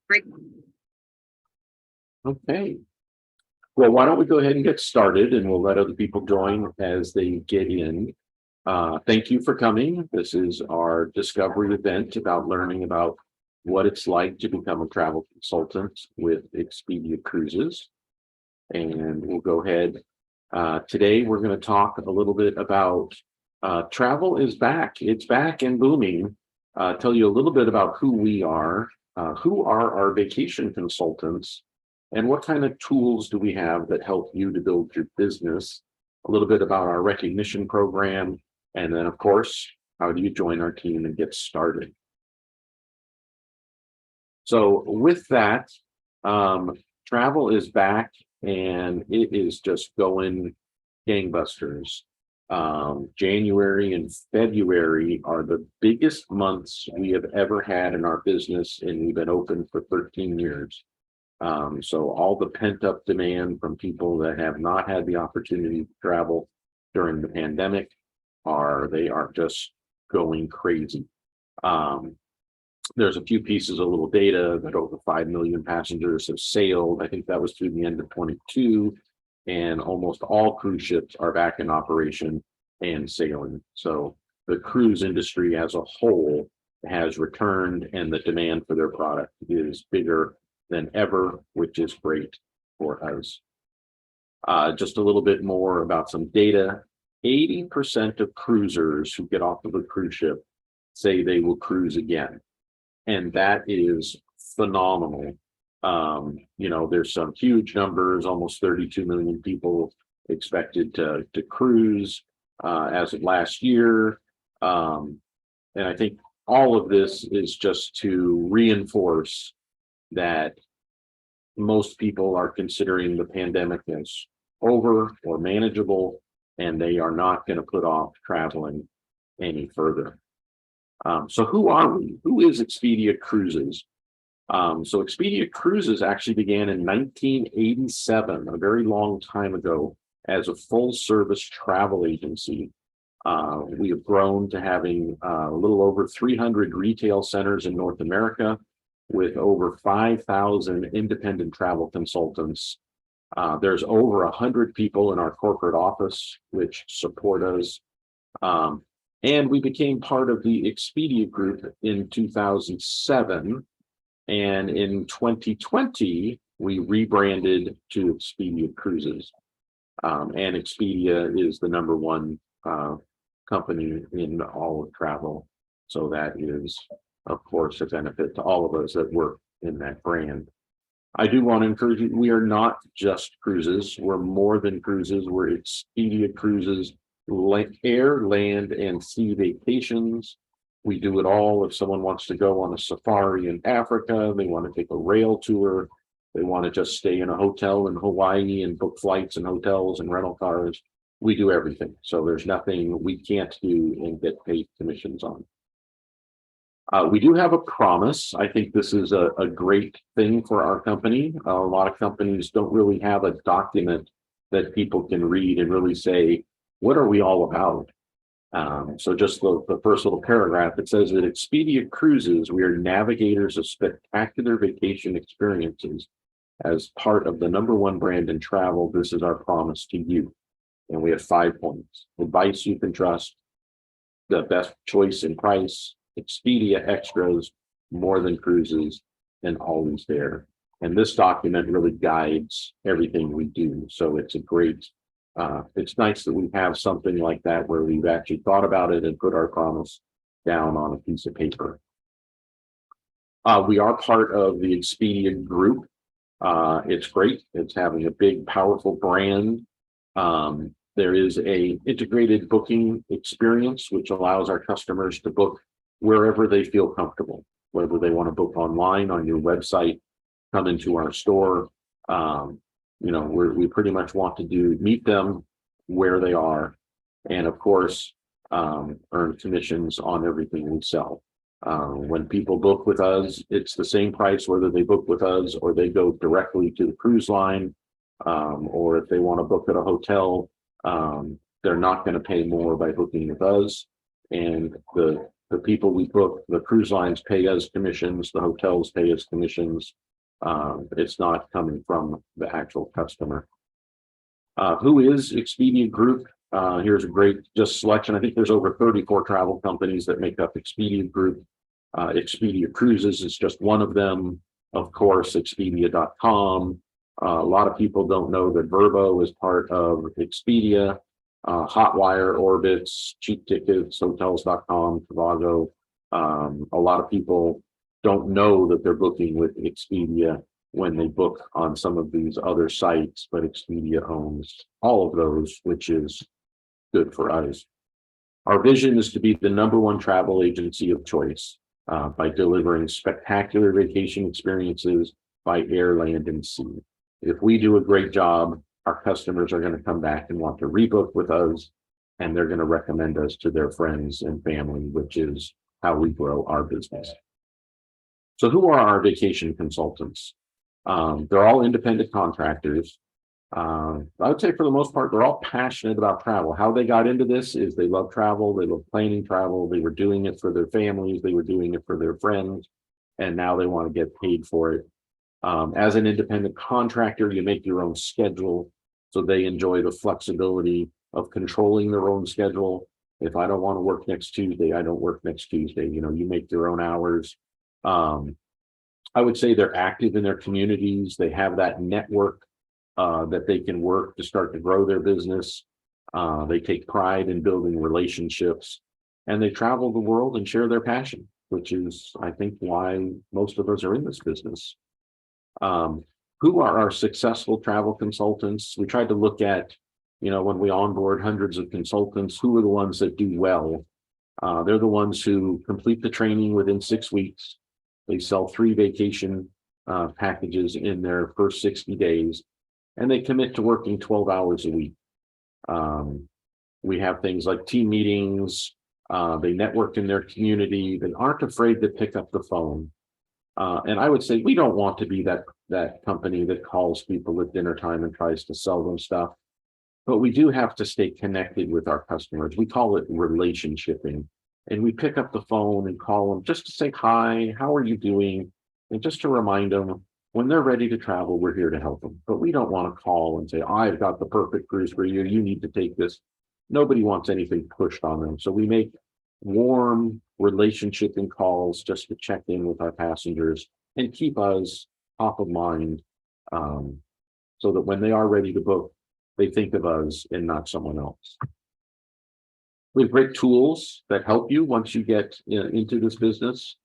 Great. Okay. Well, why don't we go ahead and get started and we'll let other people join as they get in. Thank you for coming. This is our discovery event about learning about what it's like to become a travel consultant with Expedia Cruises. And we'll go ahead. Today, we're going to talk a little bit about travel is back. It's back and booming. Tell you a little bit about who we are, who are our vacation consultants, and what kind of tools do we have that help you to build your business, a little bit about our recognition program, and then, of course, how do you join our team and get started? So with that, travel is back and it is just going gangbusters. January and February are the biggest months we have ever had in our business, and we've been open for 13 years. So all the pent up demand from people that have not had the opportunity to travel during the pandemic they are just going crazy. There's a few pieces of little data that over 5 million passengers have sailed. I think that was through the end of 22, and almost all cruise ships are back in operation and sailing. So the cruise industry as a whole has returned, and the demand for their product is bigger than ever, which is great for us. Just a little bit more about some data. 80% of cruisers who get off of a cruise ship say they will cruise again. And that is phenomenal. There's some huge numbers, almost 32 million people expected to cruise as of last year. And I think all of this is just to reinforce that most people are considering the pandemic as over or manageable, and they are not going to put off traveling any further. So who are we? Who is Expedia Cruises? So Expedia Cruises actually began in 1987, a very long time ago, as a full service travel agency. We have grown to having a little over 300 retail centers in North America with over 5,000 independent travel consultants. There's over 100 people in our corporate office which support us. And we became part of the Expedia Group in 2007. And in 2020, we rebranded to Expedia Cruises. And Expedia is the number one company in all of travel. So that is, of course, a benefit to all of us that work in that brand. I do want to encourage you, we are not just cruises. We're more than cruises. We're Expedia Cruises, air, land, and sea vacations. We do it all. If someone wants to go on a safari in Africa, they want to take a rail tour, they want to just stay in a hotel in Hawaii and book flights and hotels and rental cars, we do everything. So there's nothing we can't do and get paid commissions on. We do have a promise. I think this is a great thing for our company. A lot of companies don't really have a document that people can read and really say, what are we all about? So just the first little paragraph, it says that Expedia Cruises, we are navigators of spectacular vacation experiences. As part of the number one brand in travel, this is our promise to you. And we have 5 points. Advice you can trust, the best choice in price, Expedia extras, more than cruises, and always there. And this document really guides everything we do. So it's a great, it's nice that we have something like that where we've actually thought about it and put our promise down on a piece of paper. We are part of the Expedia Group. It's great. It's having a big, powerful brand. There is a integrated booking experience, which allows our customers to book wherever they feel comfortable, whether they want to book online on your website, come into our store. We pretty much want to meet them where they are, and of course, earn commissions on everything we sell. When people book with us, it's the same price whether they book with us or they go directly to the cruise line, or if they want to book at a hotel, they're not going to pay more by booking with us. And the The people we book, the cruise lines pay us commissions, the hotels pay us commissions. It's not coming from the actual customer. Who is Expedia Group? Here's a great just selection. I think there's over 34 travel companies that make up Expedia Group. Expedia Cruises is just one of them. Of course, Expedia.com. A lot of people don't know that Vrbo is part of Expedia. Hotwire, Orbitz, Cheap Tickets, Hotels.com, Trivago. A lot of people don't know that they're booking with Expedia when they book on some of these other sites, but Expedia owns all of those, which is good for us. Our vision is to be the #1 travel agency of choice by delivering spectacular vacation experiences by air, land, and sea. If we do a great job, our customers are going to come back and want to rebook with us, and they're going to recommend us to their friends and family, which is how we grow our business. So who are our vacation consultants? They're all independent contractors. I would say for the most part, they're all passionate about travel. How they got into this is they love travel, they love planning travel, they were doing it for their families, they were doing it for their friends, and now they want to get paid for it. As an independent contractor, you make your own schedule, so they enjoy the flexibility of controlling their own schedule. If I don't want to work next Tuesday, I don't work next Tuesday. You know, you make your own hours. I would say they're active in their communities. They have that network that they can work to start to grow their business. They take pride in building relationships, and they travel the world and share their passion, which is, I think, why most of us are in this business. Who are our successful travel consultants? We tried to look at, you know, when we onboard hundreds of consultants, who are the ones that do well? They're the ones who complete the training within 6 weeks. They sell 3 vacation packages in their first 60 days, and they commit to working 12 hours a week. We have things like team meetings. They network in their community. They aren't afraid to pick up the phone. And I would say we don't want to be that company that calls people at dinner time and tries to sell them stuff, but we do have to stay connected with our customers. We call it relationshiping, and we pick up the phone and call them just to say hi, how are you doing, and just to remind them when they're ready to travel, we're here to help them. But we don't want to call and say, I've got the perfect cruise for you, you need to take this. Nobody wants anything pushed on them, so we make warm relationship and calls just to check in with our passengers and keep us top of mind, so that when they are ready to book, they think of us and not someone else. We have great tools that help you once you get into this business.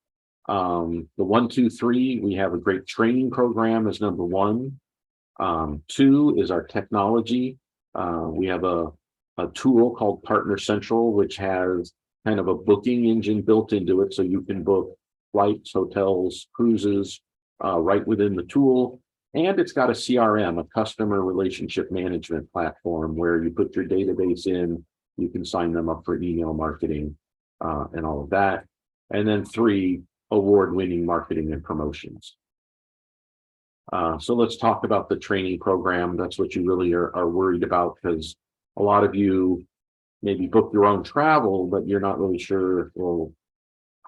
The 1, 2, 3, we have a great training program as #1. 2 is our technology. We have a tool called Partner Central, which has kind of a booking engine built into it, so you can book flights, hotels, cruises right within the tool. And it's got a CRM, a customer relationship management platform, where you put your database in, you can sign them up for email marketing and all of that. And then 3, award-winning marketing and promotions. So let's talk about the training program. That's what you really are worried about, because a lot of you maybe book your own travel, but you're not really sure, well,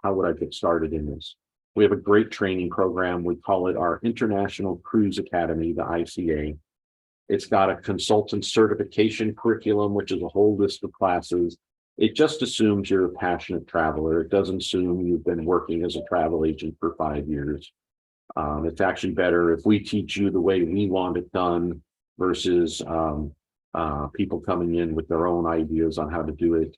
how would I get started in this? We have a great training program. We call it our International Cruise Academy, the ICA. It's got a consultant certification curriculum, which is a whole list of classes. It just assumes you're a passionate traveler. It doesn't assume you've been working as a travel agent for 5 years. It's actually better if we teach you the way we want it done versus people coming in with their own ideas on how to do it.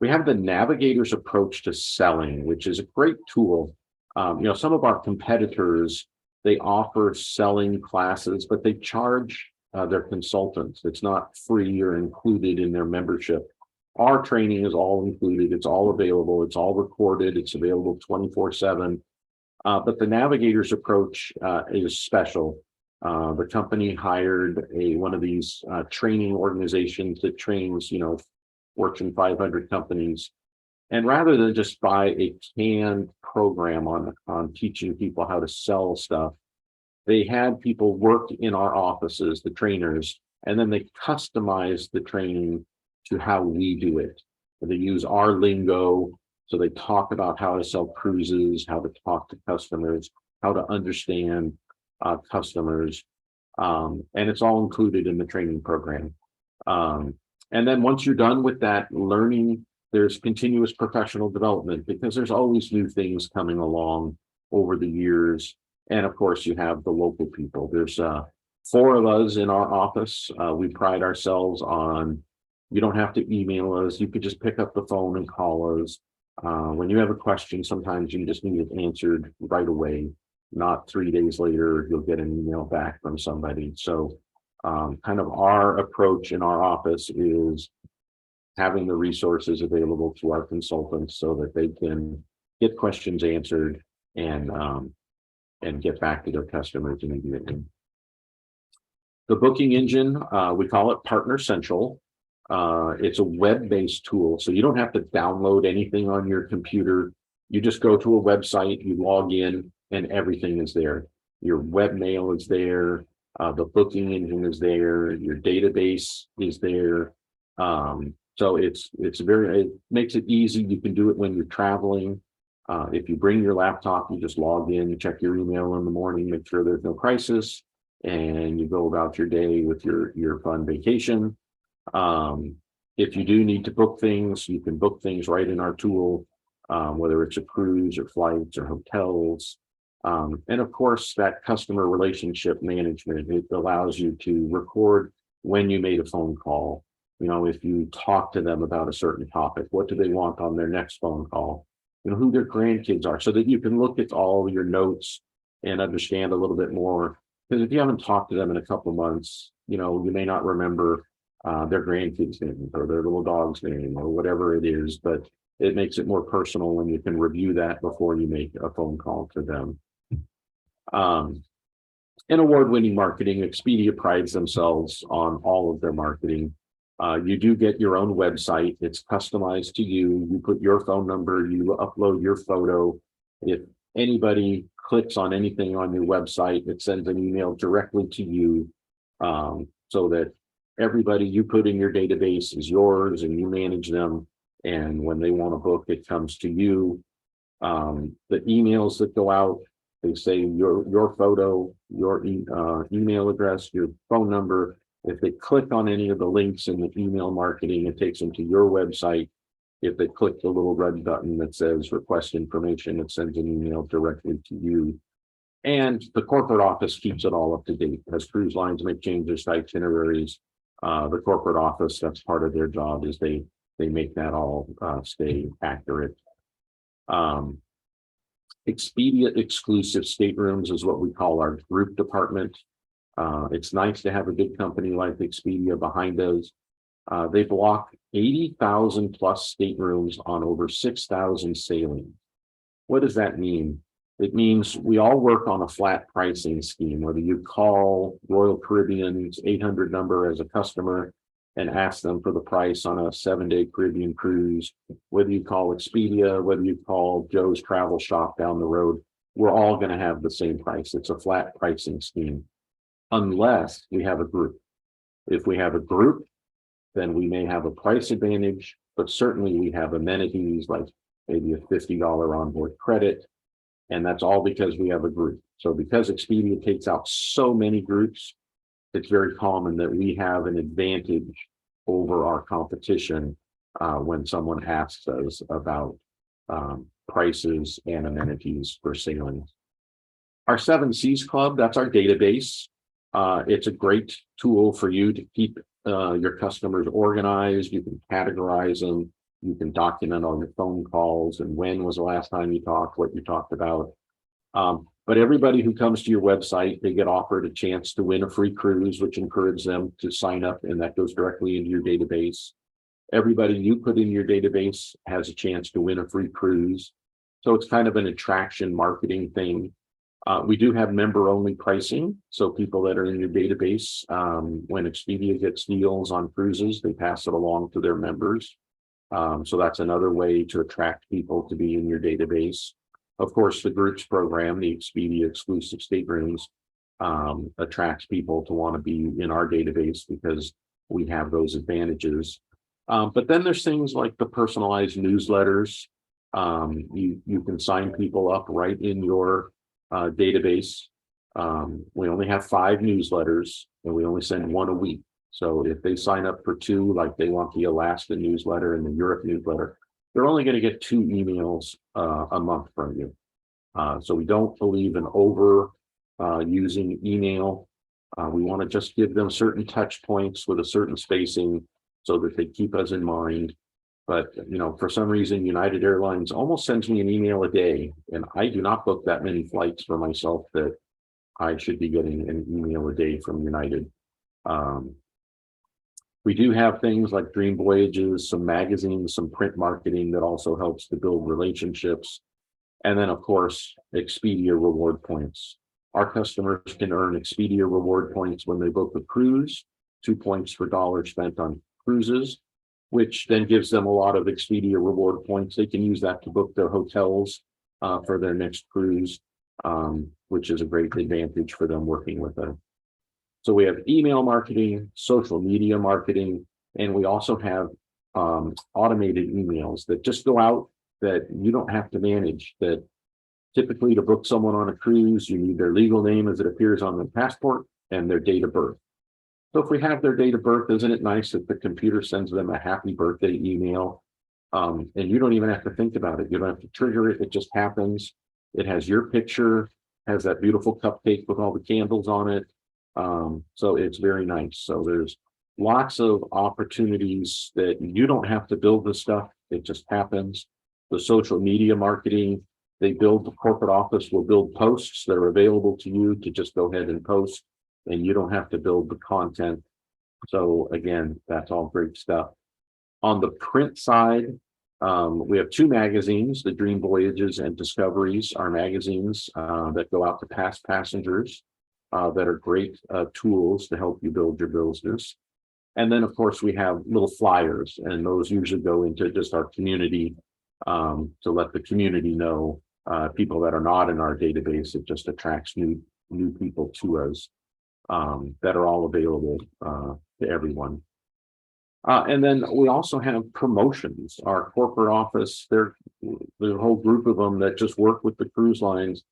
We have the navigator's approach to selling, which is a great tool. Some of our competitors, they offer selling classes, but they charge their consultants. It's not free or included in their membership. Our training is all included. It's all available. It's all recorded. It's available 24/7. But the navigator's approach is special. The company hired one of these training organizations that trains, Fortune 500 companies. And rather than just buy a canned program on teaching people how to sell stuff, they had people work in our offices, the trainers, and then they customized the training to how we do it. They use our lingo. So they talk about how to sell cruises, how to talk to customers, how to understand customers. And it's all included in the training program. Um, and then once you're done with that learning, there's continuous professional development because there's always new things coming along over the years. And of course, you have the local people. There's 4 of us in our office. We pride ourselves on, you don't have to email us. You could just pick up the phone and call us. When you have a question, sometimes you just need it answered right away, not 3 days later, you'll get an email back from somebody. So kind of our approach in our office is having the resources available to our consultants so that they can get questions answered and get back to their customers immediately. The booking engine, we call it Partner Central. It's a web-based tool, so you don't have to download anything on your computer. You just go to a website, you log in, and everything is there. Your webmail is there, the booking engine is there, your database is there. So it makes it easy. You can do it when you're traveling. If you bring your laptop, you just log in, you check your email in the morning, make sure there's no crisis, and you go about your day with your fun vacation. If you do need to book things, you can book things right in our tool, whether it's a cruise or flights or hotels. And of course, that customer relationship management, it allows you to record when you made a phone call. You know, if you talk to them about a certain topic, what do they want on their next phone call? You know, who their grandkids are, so that you can look at all your notes and understand a little bit more. Because if you haven't talked to them in a couple of months, you know, you may not remember their grandkids' name or their little dog's name or whatever it is, but it makes it more personal when you can review that before you make a phone call to them. In award-winning marketing, Expedia prides themselves on all of their marketing. You do get your own website. It's customized to you. You put your phone number, you upload your photo. If anybody clicks on anything on your website, it sends an email directly to you, so that everybody you put in your database is yours and you manage them. And when they want to book, it comes to you. The emails that go out, they say your photo, your email address, your phone number. If they click on any of the links in the email marketing, it takes them to your website. If they click the little red button that says request information, it sends an email directly to you. And the corporate office keeps it all up to date. As cruise lines make changes to itineraries, the corporate office, that's part of their job, is they make that all stay accurate. Expedia exclusive staterooms is what we call our group department. It's nice to have a big company like Expedia behind us. They block 80,000 plus staterooms on over 6,000 sailings. What does that mean? It means we all work on a flat pricing scheme, whether you call Royal Caribbean's 800 number as a customer and ask them for the price on a 7-day Caribbean cruise, whether you call Expedia, whether you call Joe's Travel Shop down the road, we're all going to have the same price. It's a flat pricing scheme, unless we have a group. If we have a group, then we may have a price advantage, but certainly we have amenities like maybe a $50 onboard credit. And that's all because we have a group. So because Expedia takes out so many groups, it's very common that we have an advantage over our competition when someone asks us about prices and amenities for sailing. Our 7 Seas Club, that's our database. It's a great tool for you to keep your customers organized. You can categorize them. You can document all your phone calls and when was the last time you talked, what you talked about. But everybody who comes to your website, they get offered a chance to win a free cruise, which encourages them to sign up, and that goes directly into your database. Everybody you put in your database has a chance to win a free cruise. So it's kind of an attraction marketing thing. We do have member-only pricing. So people that are in your database, when Expedia gets deals on cruises, they pass it along to their members. So that's another way to attract people to be in your database. Of course, the groups program, the Expedia exclusive staterooms, attracts people to want to be in our database because we have those advantages. But then there's things like the personalized newsletters. You can sign people up right in your database. We only have 5 newsletters and we only send 1 a week. So if they sign up for 2, like they want the Alaska newsletter and the Europe newsletter, they're only going to get 2 emails a month from you. So we don't believe in over using email. We want to just give them certain touch points with a certain spacing so that they keep us in mind. But, you know, for some reason, United Airlines almost sends me an email a day, and I do not book that many flights for myself that I should be getting an email a day from United. We do have things like Dream Voyages, some magazines, some print marketing that also helps to build relationships. And then, of course, Expedia reward points. Our customers can earn Expedia reward points when they book a cruise, 2 points for dollar spent on cruises, which then gives them a lot of Expedia reward points. They can use that to book their hotels for their next cruise, which is a great advantage for them working with us. So we have email marketing, social media marketing, and we also have automated emails that just go out that you don't have to manage. That typically to book someone on a cruise, you need their legal name as it appears on their passport and their date of birth. So if we have their date of birth, isn't it nice that the computer sends them a happy birthday email? And you don't even have to think about it. You don't have to trigger it. It just happens. It has your picture, has that beautiful cupcake with all the candles on it. So it's very nice. So there's lots of opportunities that you don't have to build the stuff. It just happens. The social media marketing, they build, the corporate office will build posts that are available to you to just go ahead and post, and you don't have to build the content. So again, that's all great stuff. On the print side, we have 2 magazines, the Dream Voyages and Discoveries are magazines that go out to past passengers that are great tools to help you build your business. And then, of course, we have little flyers, and those usually go into just our community to let the community know people that are not in our database. It just attracts new people to us that are all available to everyone. And then we also have promotions. Our corporate office, there's a whole group of them that just work with the cruise lines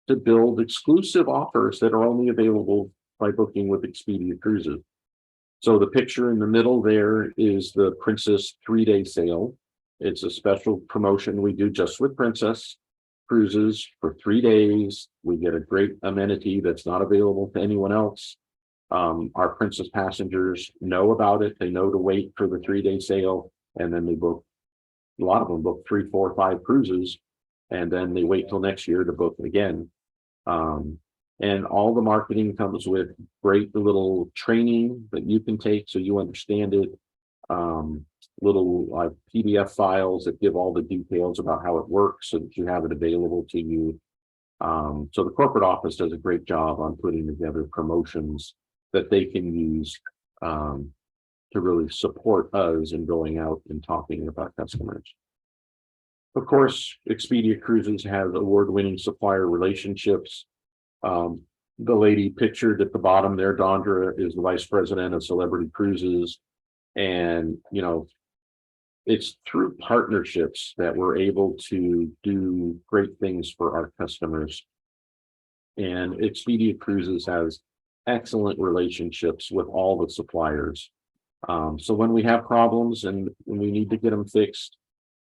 to build exclusive offers that are only available by booking with Expedia Cruises. So the picture in the middle there is the Princess 3-day sale. It's a special promotion we do just with Princess Cruises for 3 days. We get a great amenity that's not available to anyone else. Our Princess passengers know about it. They know to wait for the 3-day sale, and then they book. A lot of them book 3, 4, 5 cruises, and then they wait till next year to book again. And all the marketing comes with great little training that you can take so you understand it. Little PDF files that give all the details about how it works so that you have it available to you. So the corporate office does a great job on putting together promotions that they can use to really support us in going out and talking about customers. Of course, Expedia Cruises has award-winning supplier relationships. The lady pictured at the bottom there, Dondra, is the vice president of Celebrity Cruises. And, you know, it's through partnerships that we're able to do great things for our customers. And Expedia Cruises has excellent relationships with all the suppliers. So when we have problems and when we need to get them fixed,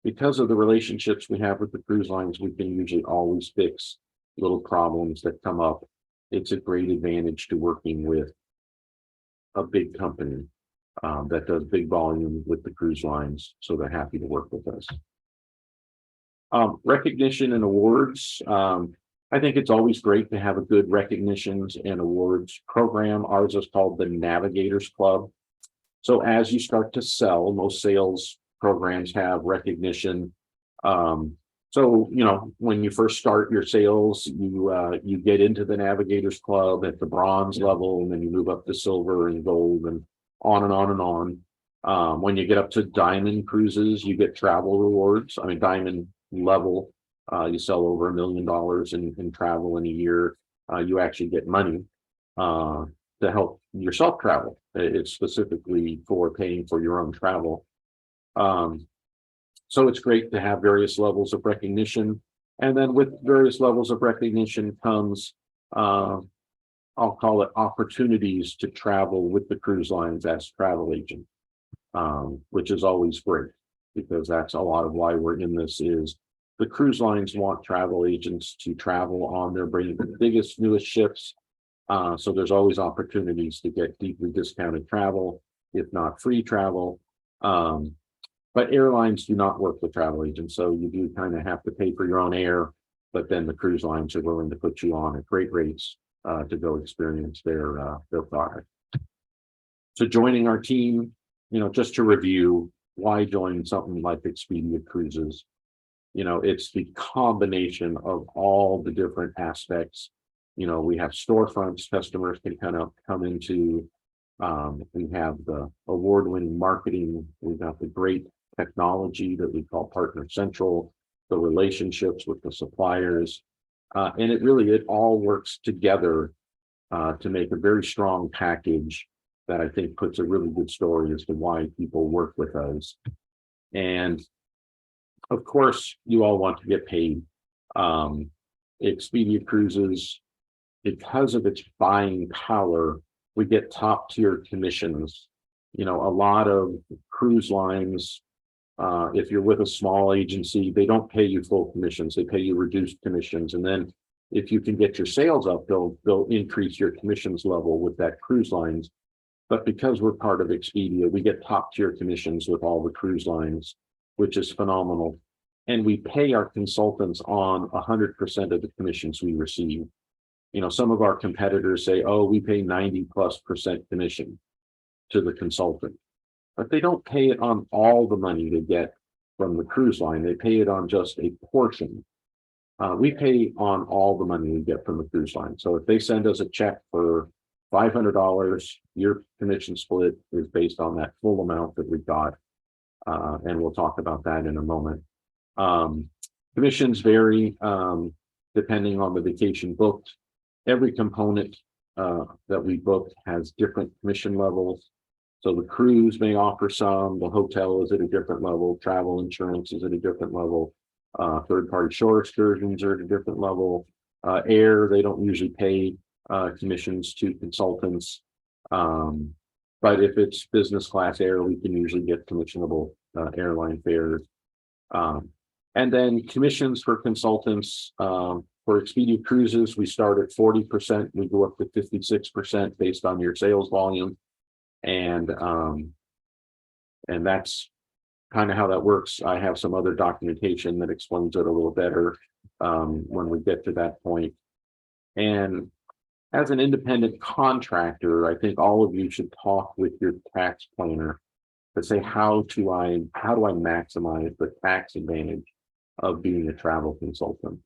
because of the relationships we have with the cruise lines, we can usually always fix little problems that come up. It's a great advantage to working with a big company that does big volume with the cruise lines, so they're happy to work with us. Recognition and awards. I think it's always great to have a good recognitions and awards program. Ours is called the Navigators Club. So as you start to sell, most sales programs have recognition. So, you know, when you first start your sales, you get into the Navigators Club at the bronze level, and then you move up to silver and gold and on and on and on. When you get up to diamond cruises, you get travel rewards. I mean, diamond level, you sell over $1 million in travel in a year. You actually get money to help yourself travel. It's specifically for paying for your own travel. So it's great to have various levels of recognition. And then with various levels of recognition comes, I'll call it opportunities to travel with the cruise lines as travel agent, which is always great because that's a lot of why we're in this is the cruise lines want travel agents to travel on their biggest, newest ships. So there's always opportunities to get deeply discounted travel, if not free travel. But airlines do not work with travel agents, so you do kind of have to pay for your own air, but then the cruise lines are willing to put you on at great rates to go experience their product. So joining our team, just to review, why join something like Expedia Cruises? It's the combination of all the different aspects. We have storefronts customers can kind of come into. We have the award-winning marketing. We've got the great technology that we call Partner Central, the relationships with the suppliers. And it all works together to make a very strong package that I think puts a really good story as to why people work with us. And of course, you all want to get paid. Expedia Cruises, because of its buying power, we get top tier commissions. A lot of cruise lines, if you're with a small agency, they don't pay you full commissions, they pay you reduced commissions. And then if you can get your sales up, they'll increase your commissions level with that cruise lines. But because we're part of Expedia, we get top tier commissions with all the cruise lines, which is phenomenal. And we pay our consultants on 100% of the commissions we receive. Some of our competitors say, oh, we pay 90+% commission to the consultant, but they don't pay it on all the money they get from the cruise line. They pay it on just a portion. We pay on all the money we get from the cruise line. So if they send us a check for $500, your commission split is based on that full amount that we got. And we'll talk about that in a moment. Commissions vary depending on the vacation booked. Every component that we book has different commission levels. So the cruise may offer some, the hotel is at a different level, travel insurance is at a different level, third-party shore excursions are at a different level. Air, they don't usually pay commissions to consultants. But if it's business class air, we can usually get commissionable airline fares. And then commissions for consultants, for Expedia Cruises, we start at 40%, we go up to 56% based on your sales volume. And that's kind of how that works. I have some other documentation that explains it a little better when we get to that point. And as an independent contractor, I think all of you should talk with your tax planner to say, how do I maximize the tax advantage of being a travel consultant?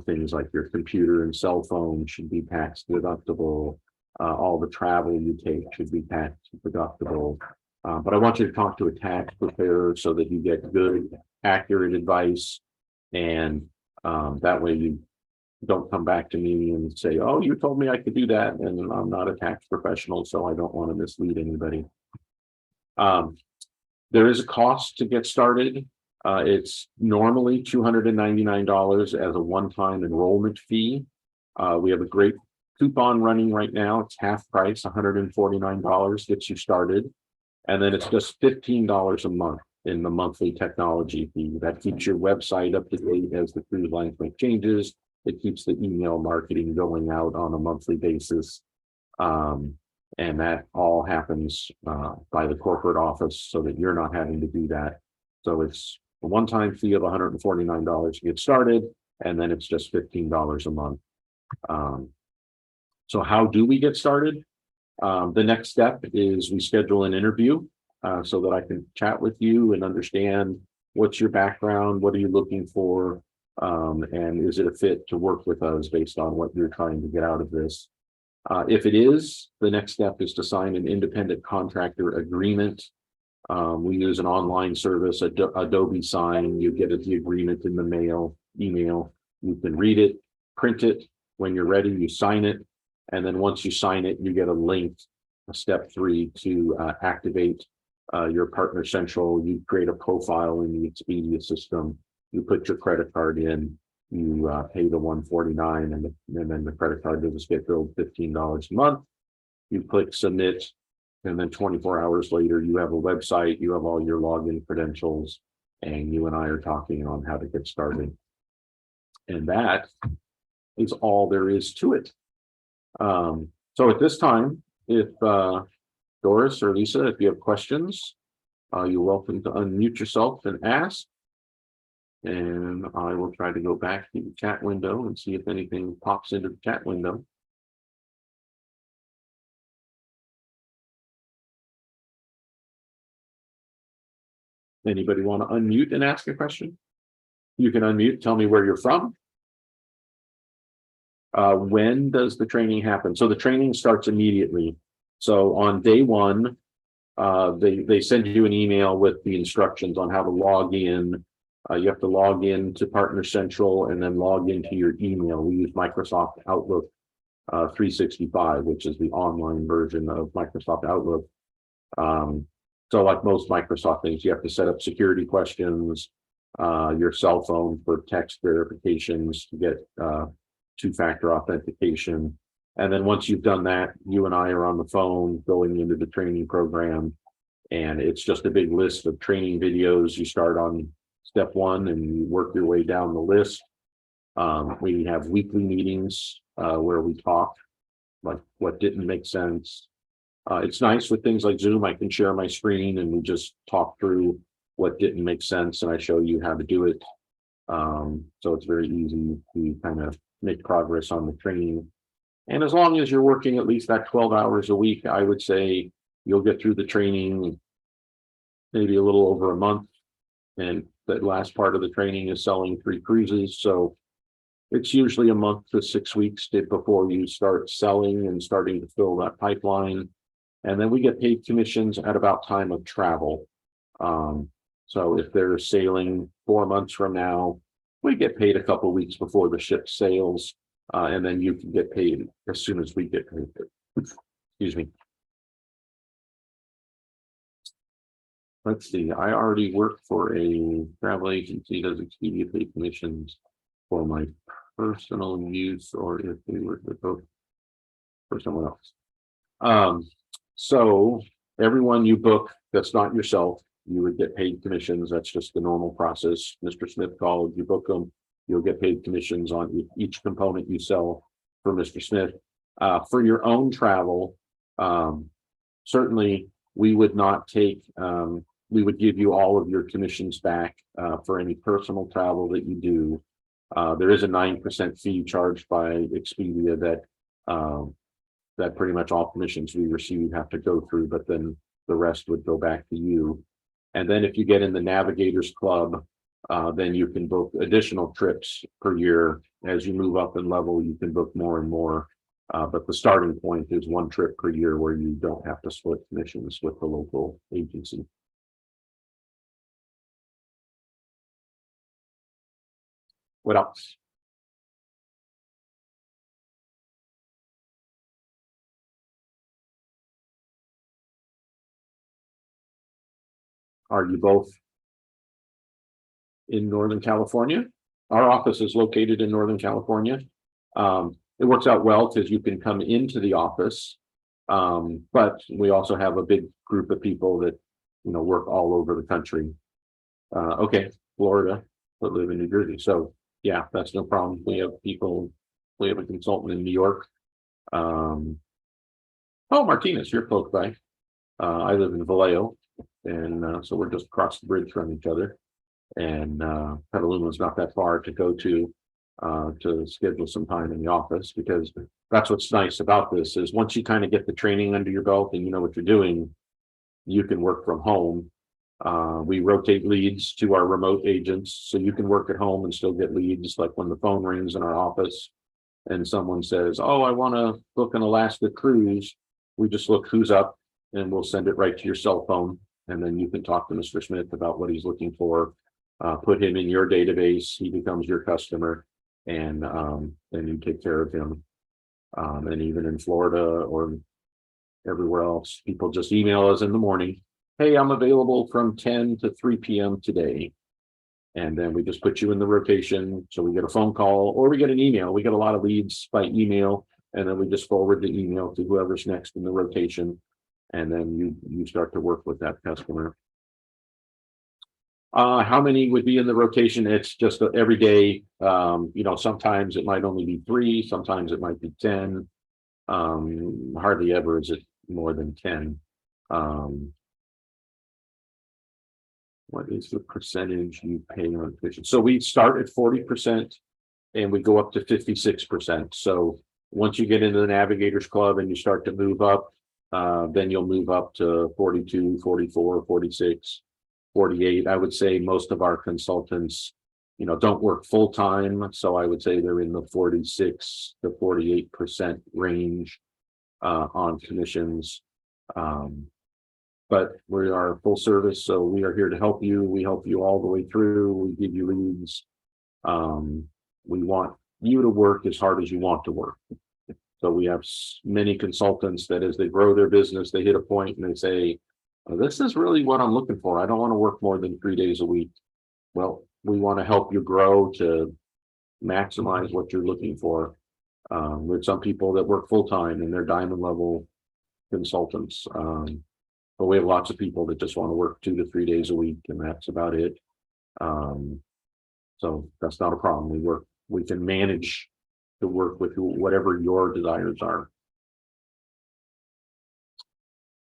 Things like your computer and cell phone should be tax deductible. All the travel you take should be tax deductible. But I want you to talk to a tax preparer so that you get good, accurate advice. And that way you don't come back to me and say, oh, you told me I could do that. And I'm not a tax professional, so I don't want to mislead anybody. There is a cost to get started. It's normally $299 as a one-time enrollment fee. We have a great coupon running right now. It's half price, $149 gets you started. And then it's just $15 a month in the monthly technology fee. That keeps your website up to date as the cruise lines make changes. It keeps the email marketing going out on a monthly basis. And that all happens by the corporate office so that you're not having to do that. So it's a one-time fee of $149 to get started, and then it's just $15 a month. So how do we get started? The next step is we schedule an interview so that I can chat with you and understand what's your background, what are you looking for, and is it a fit to work with us based on what you're trying to get out of this. If it is, the next step is to sign an independent contractor agreement. We use an online service, Adobe Sign. You get the agreement in the email. You can read it, print it. When you're ready, you sign it. And then once you sign it, you get a link, step 3, to activate your Partner Central, you create a profile in the Expedia system, you put your credit card in, you pay the $149, and then the credit card does get billed $15 a month. You click submit, and then 24 hours later, you have a website, you have all your login credentials, and you and I are talking on how to get started. And that is all there is to it. So at this time, if Doris or Lisa, if you have questions, you're welcome to unmute yourself and ask. And I will try to go back to the chat window and see if anything pops into the chat window. Anybody want to unmute and ask a question? You can unmute, tell me where you're from. When does the training happen? So the training starts immediately. So on day one, they send you an email with the instructions on how to log in. You have to log in to Partner Central and then log into your email. We use Microsoft Outlook 365, which is the online version of Microsoft Outlook. So like most Microsoft things, you have to set up security questions, your cell phone for text verifications to get two-factor authentication. And then once you've done that, you and I are on the phone going into the training program. And it's just a big list of training videos. You start on step one and you work your way down the list. We have weekly meetings where we talk, like what didn't make sense. It's nice with things like Zoom, I can share my screen and we just talk through what didn't make sense and I show you how to do it. So it's very easy to kind of make progress on the training. And as long as you're working at least that 12 hours a week, I would say you'll get through the training maybe a little over a month. And the last part of the training is selling 3 cruises. So it's usually a month to 6 weeks before you start selling and starting to fill that pipeline. And then we get paid commissions at about time of travel. So if they're sailing 4 months from now, we get paid a couple of weeks before the ship sails. And then you can get paid as soon as we get paid. Excuse me. Let's see, I already work for a travel agency that does Expedia pay commissions for my personal use, or if we were to go for someone else. So everyone you book that's not yourself, you would get paid commissions. That's just the normal process. Mr. Smith called, you book them, you'll get paid commissions on each component you sell for Mr. Smith. For your own travel, certainly we would not take, we would give you all of your commissions back for any personal travel that you do. There is a 9% fee charged by Expedia that pretty much all commissions we receive have to go through, but then the rest would go back to you. And then if you get in the Navigators Club, then you can book additional trips per year. As you move up in level, you can book more and more. But the starting point is 1 trip per year where you don't have to split commissions with the local agency. What else? Are you both in Northern California? Our office is located in Northern California. It works out well because you can come into the office, but we also have a big group of people that work all over the country. Okay, Florida, but live in New Jersey. So yeah, that's no problem. We have people. We have a consultant in New York. Oh, Martinez, you're close by. I live in Vallejo, and so we're just across the bridge from each other. And Petaluma is not that far to go to schedule some time in the office, because that's what's nice about this is once you kind of get the training under your belt and you know what you're doing, you can work from home. We rotate leads to our remote agents, so you can work at home and still get leads. Like when the phone rings in our office and someone says, oh, I want to book an Alaska cruise, we just look who's up and we'll send it right to your cell phone. And then you can talk to Mr. Smith about what he's looking for, put him in your database, he becomes your customer, and then you take care of him. And even in Florida or everywhere else, people just email us in the morning hey, I'm available from 10 to 3 p.m. today. And then we just put you in the rotation. So we get a phone call or we get an email. We get a lot of leads by email, and then we just forward the email to whoever's next in the rotation. And then you start to work with that customer. How many would be in the rotation? It's just every day. Sometimes it might only be 3, sometimes it might be 10. Hardly ever is it more than 10. What is the percentage you pay on commission? So we start at 40% and we go up to 56%. So once you get into the Navigators Club and you start to move up, then you'll move up to 42, 44, 46, 48. I would say most of our consultants, don't work full time. So I would say they're in the 46 to 48% range on commissions. But we are full service, so we are here to help you. We help you all the way through. We give you leads. We want you to work as hard as you want to work. So we have many consultants that as they grow their business, they hit a point and they say, this is really what I'm looking for. I don't want to work more than 3 days a week. Well, we want to help you grow to maximize what you're looking for. With some people that work full time and they're diamond level consultants. But we have lots of people that just want to work 2 to 3 days a week, and that's about it. So that's not a problem. We can manage to work with whatever your desires are.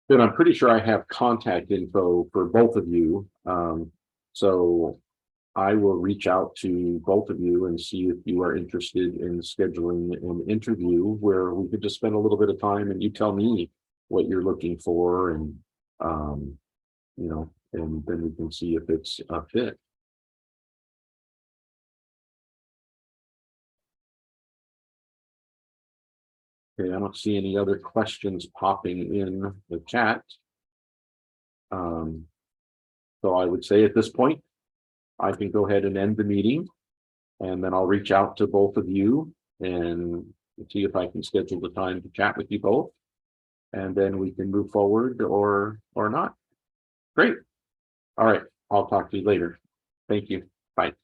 Then I'm pretty sure I have contact info for both of you. So I will reach out to both of you and see if you are interested in scheduling an interview where we could just spend a little bit of time and you tell me what you're looking for, and and then we can see if it's a fit. Okay, I don't see any other questions popping in the chat. So I would say at this point, I can go ahead and end the meeting, and then I'll reach out to both of you and see if I can schedule the time to chat with you both, and then we can move forward or not. Great. All right. I'll talk to you later. Thank you. Bye.